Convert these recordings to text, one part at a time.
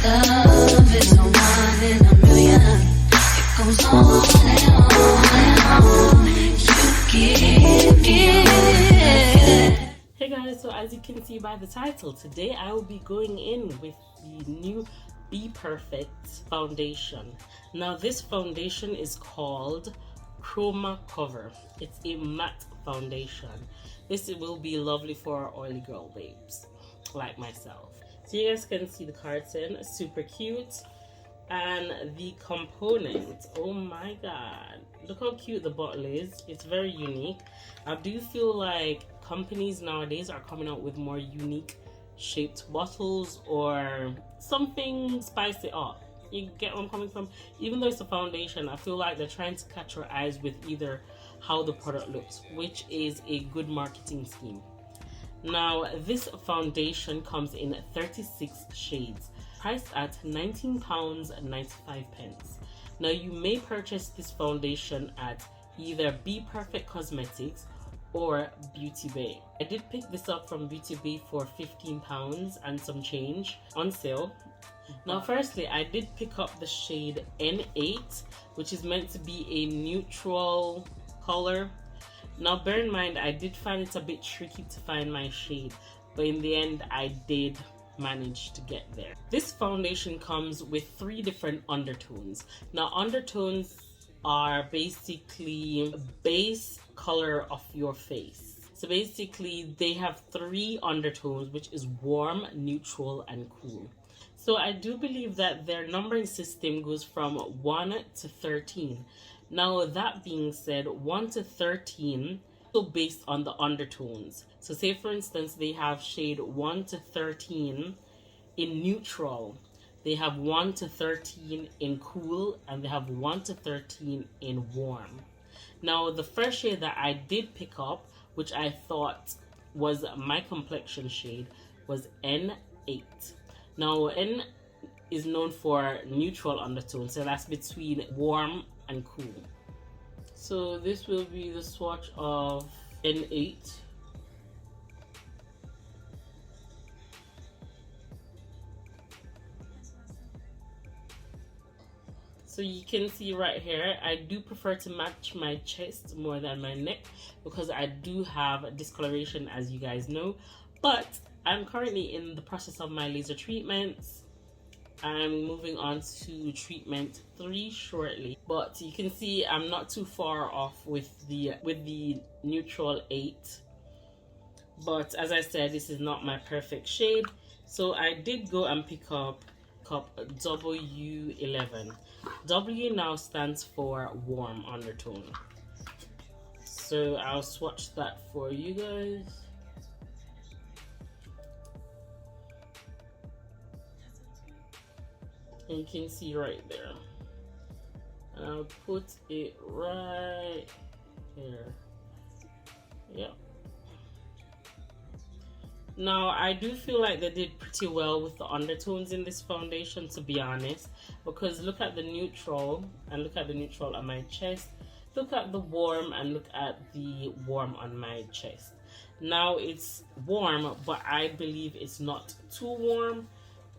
Love is a one in a million. It goes on and on and on. You give it. Hey guys, so as you can see by the title, today I will be going in with the new Bperfect foundation. Now this foundation is called Chroma Cover. It's a matte foundation. This will be lovely for oily girl babes like myself. So you guys can see the carton, super cute, and the component, oh my god, look how cute the bottle is. It's very unique. I do feel like companies nowadays are coming out with more unique shaped bottles or something, spice it up. You get where I'm coming from? Even though it's a foundation, I feel like they're trying to catch your eyes with either how the product looks, which is a good marketing scheme. Now this foundation comes in 36 shades, priced at £19.95. Now you may purchase this foundation at either Bperfect Cosmetics or Beauty Bay. I did pick this up from Beauty Bay for £15 and some change on sale. Now firstly, I did pick up the shade N8, which is meant to be a neutral color. Now bear in mind, I did find it a bit tricky to find my shade, but in the end I did manage to get there. This foundation comes with 3 different undertones. Now undertones are basically base color of your face. So basically they have 3 undertones, which is warm, neutral, and cool. So I do believe that their numbering system goes from 1 to 13. Now that being said, 1 to 13 so based on the undertones. So say for instance they have shade 1 to 13 in neutral, they have 1 to 13 in cool, and they have 1 to 13 in warm. Now the first shade that I did pick up, which I thought was my complexion shade, was N8. Now N is known for neutral undertone, so that's between warm and cool. So this will be the swatch of N8. So you can see right here, I do prefer to match my chest more than my neck because I do have discoloration, as you guys know. But I'm currently in the process of my laser treatments. I'm moving on to treatment 3 shortly, but you can see I'm not too far off with the neutral 8. But as I said, this is not my perfect shade, so I did go and pick up W11. W now stands for warm undertone, so I'll swatch that for you guys. And you can see right there, and I'll put it right here. Yep. Now I do feel like they did pretty well with the undertones in this foundation, to be honest, because look at the neutral and look at the neutral on my chest, look at the warm and look at the warm on my chest. Now it's warm, but I believe it's not too warm.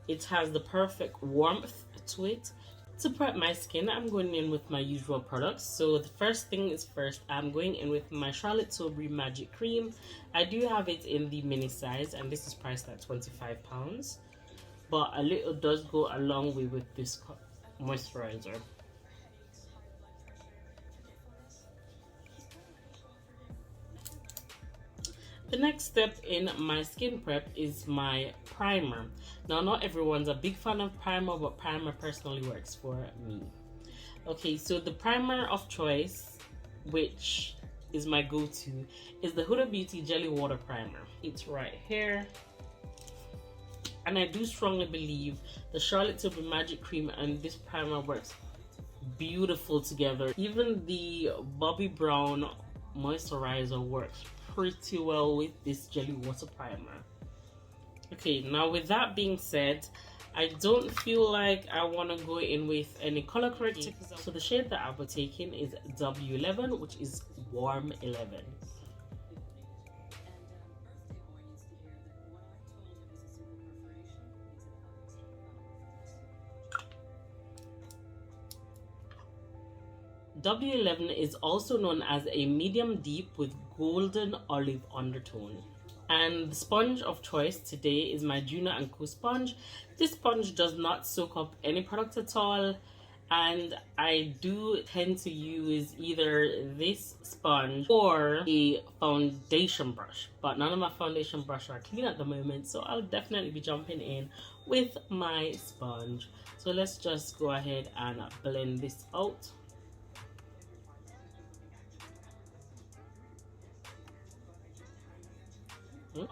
It has the perfect warmth to it. To prep my skin, I'm going in with my usual products. So the first thing is first, I'm going in with my Charlotte Tilbury Magic Cream. I do have it in the mini size, and this is priced at £25. But a little does go a long way with this moisturizer. The next step in my skin prep is my primer. Now, not everyone's a big fan of primer, but primer personally works for me. Okay, so the primer of choice, which is my go-to, is the Huda Beauty Jelly Water Primer. It's right here. And I do strongly believe the Charlotte Tilbury Magic Cream and this primer works beautiful together. Even the Bobbi Brown moisturizer works pretty well with this jelly water primer. Okay, now with that being said, I don't feel like I want to go in with any color corrector. So the shade that I'll be taking is W11, which is Warm 11. W11 is also known as a medium deep with golden olive undertone. And the sponge of choice today is my Juno & Co sponge. This sponge does not soak up any product at all, and I do tend to use either this sponge or a foundation brush, but none of my foundation brush are clean at the moment, so I'll definitely be jumping in with my sponge. So let's just go ahead and blend this out.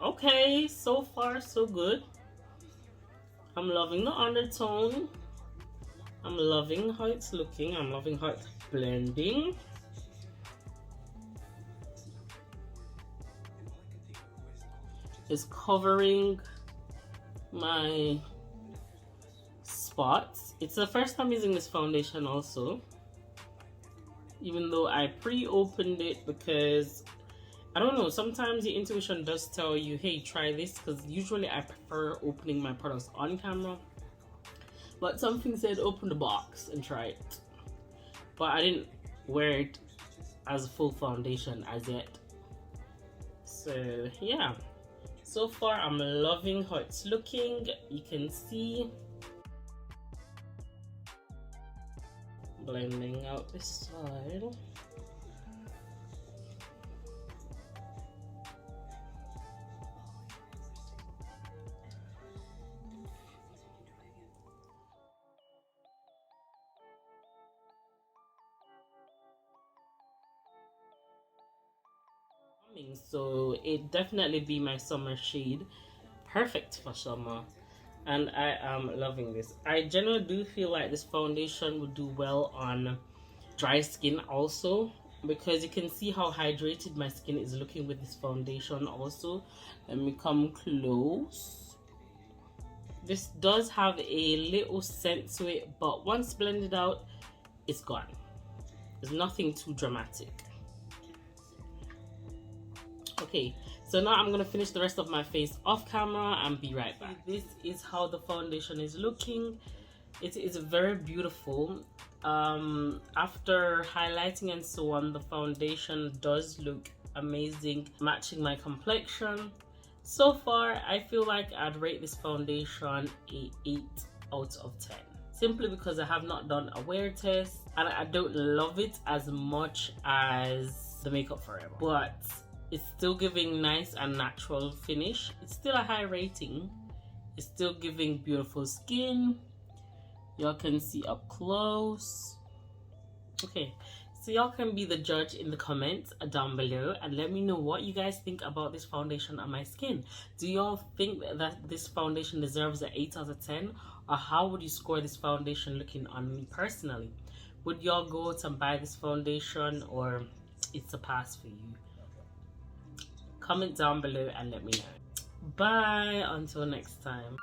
Okay, so far so good. I'm loving the undertone. I'm loving how it's looking. I'm loving how it's blending. It's covering my spots. It's the first time using this foundation also, even though I pre-opened it because I don't know, sometimes your intuition does tell you, hey, try this, because usually I prefer opening my products on camera, but something said open the box and try it. But I didn't wear it as a full foundation as yet. So yeah, so far I'm loving how it's looking. You can see blending out this side. So it definitely be my summer shade, perfect for summer, and I am loving this. I generally do feel like this foundation would do well on dry skin also, because you can see how hydrated my skin is looking with this foundation also. Let me come close. This does have a little scent to it, but once blended out, it's gone. There's nothing too dramatic. Okay, so now I'm gonna finish the rest of my face off camera and be right back. This is how the foundation is looking. It is very beautiful. After highlighting and so on, the foundation does look amazing, matching my complexion. So far, I feel like I'd rate this foundation a 8 out of 10. Simply because I have not done a wear test and I don't love it as much as the Makeup Forever. But it's still giving nice and natural finish. It's still a high rating. It's still giving beautiful skin. Y'all can see up close. Okay, so y'all can be the judge in the comments down below and let me know what you guys think about this foundation on my skin. Do y'all think that this foundation deserves an 8 out of 10? Or how would you score this foundation looking on me personally? Would y'all go out and buy this foundation, or it's a pass for you? Comment down below and let me know. Bye until next time.